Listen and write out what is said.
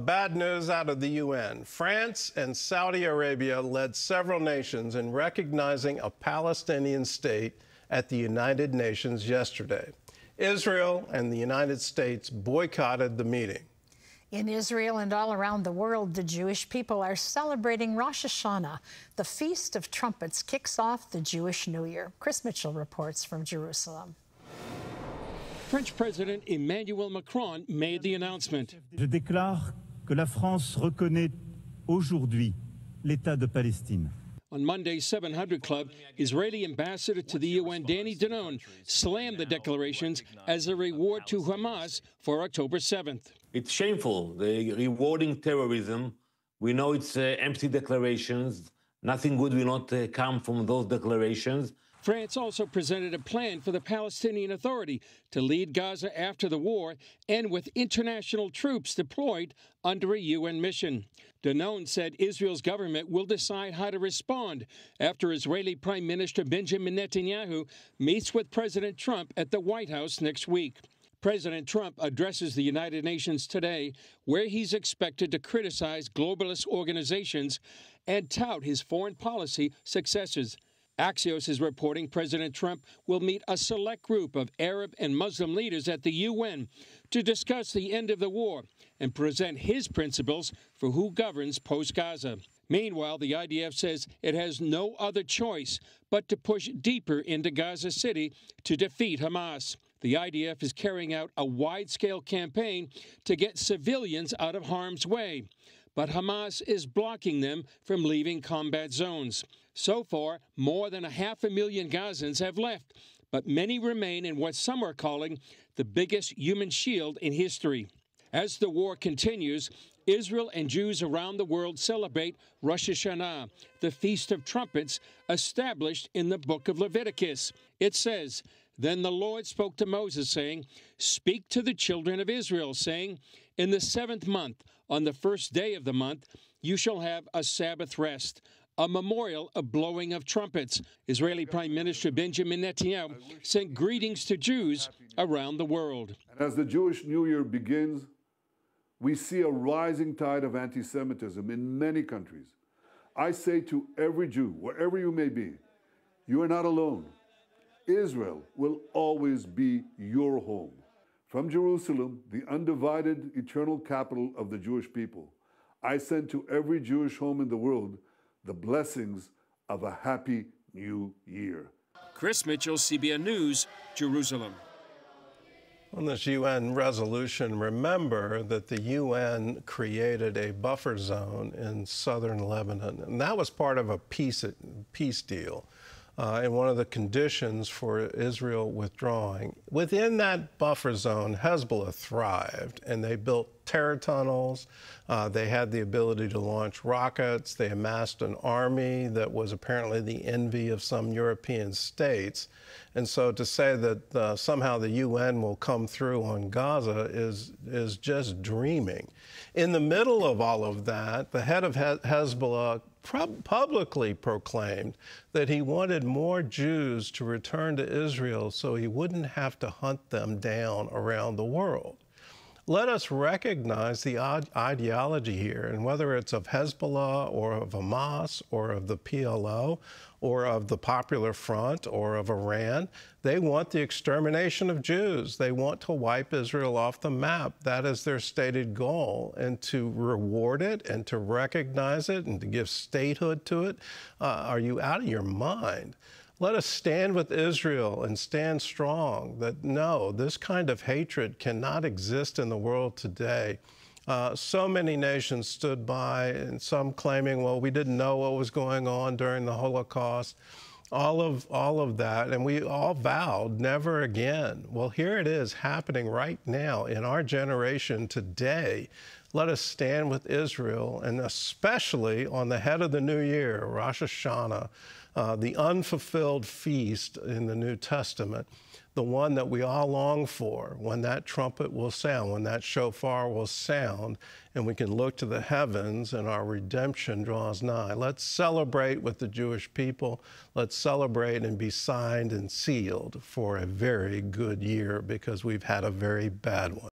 Bad news out of the UN. France and Saudi Arabia led several nations in recognizing a Palestinian state at the United Nations yesterday. Israel and the United States boycotted the meeting. In Israel and all around the world, the Jewish people are celebrating Rosh Hashanah. The Feast of Trumpets kicks off the Jewish New Year. Chris Mitchell reports from Jerusalem. French President Emmanuel Macron made the announcement. Je déclare que la France reconnaît aujourd'hui l'État de Palestine. On Monday's 700 Club, Israeli ambassador to the UN Danny Danon slammed the declarations as a reward to Hamas for October 7th. It's shameful, the rewarding terrorism. We know it's empty declarations. Nothing good will not come from those declarations. France also presented a plan for the Palestinian Authority to lead Gaza after the war and with international troops deployed under a UN mission. Danon said Israel's government will decide how to respond after Israeli Prime Minister Benjamin Netanyahu meets with President Trump at the White House next week. President Trump addresses the United Nations today, where he's expected to criticize globalist organizations and tout his foreign policy successes. Axios is reporting President Trump will meet a select group of Arab and Muslim leaders at the UN to discuss the end of the war and present his principles for who governs post-Gaza. Meanwhile, the IDF says it has no other choice but to push deeper into Gaza City to defeat Hamas. The IDF is carrying out a wide-scale campaign to get civilians out of harm's way, but Hamas is blocking them from leaving combat zones. So far, more than 500,000 Gazans have left, but many remain in what some are calling the biggest human shield in history. As the war continues, Israel and Jews around the world celebrate Rosh Hashanah, the Feast of Trumpets established in the book of Leviticus. It says, "Then the Lord spoke to Moses, saying, Speak to the children of Israel, saying, In the 7th month, on the first day of the month, you shall have a Sabbath rest, a memorial of blowing of trumpets." Israeli Prime Minister Benjamin Netanyahu sent greetings to Jews around the world. And as the Jewish New Year begins, we see a rising tide of anti-Semitism in many countries. I say to every Jew, wherever you may be, you are not alone. Israel will always be your home. From Jerusalem, the undivided, eternal capital of the Jewish people, I send to every Jewish home in the world the blessings of a happy new year. Chris Mitchell, CBN News, Jerusalem. On this UN resolution, remember that the UN created a buffer zone in southern Lebanon, and that was part of a peace deal. And one of the conditions for Israel withdrawing. Within that buffer zone, Hezbollah thrived, and they built terror tunnels. They had the ability to launch rockets. They amassed an army that was apparently the envy of some European states. And so to say that somehow the UN will come through on Gaza is just dreaming. In the middle of all of that, the head of Hezbollah publicly proclaimed that he wanted more Jews to return to Israel so he wouldn't have to hunt them down around the world. Let us recognize the ideology here, and whether it's of Hezbollah or of Hamas or of the PLO or of the Popular Front or of Iran, they want the extermination of Jews. They want to wipe Israel off the map. That is their stated goal. And to reward it and to recognize it and to give statehood to it, are you out of your mind? Let us stand with Israel and stand strong that, no, this kind of hatred cannot exist in the world today. So many nations stood by, and some claiming, well, we didn't know what was going on during the Holocaust, all of that, and we all vowed never again. Well, here it is happening right now in our generation today. Let us stand with Israel, and especially on the head of the new year, Rosh Hashanah, the unfulfilled feast in the New Testament, the one that we all long for, when that trumpet will sound, when that shofar will sound, and we can look to the heavens and our redemption draws nigh. Let's celebrate with the Jewish people. Let's celebrate and be signed and sealed for a very good year, because we've had a very bad one.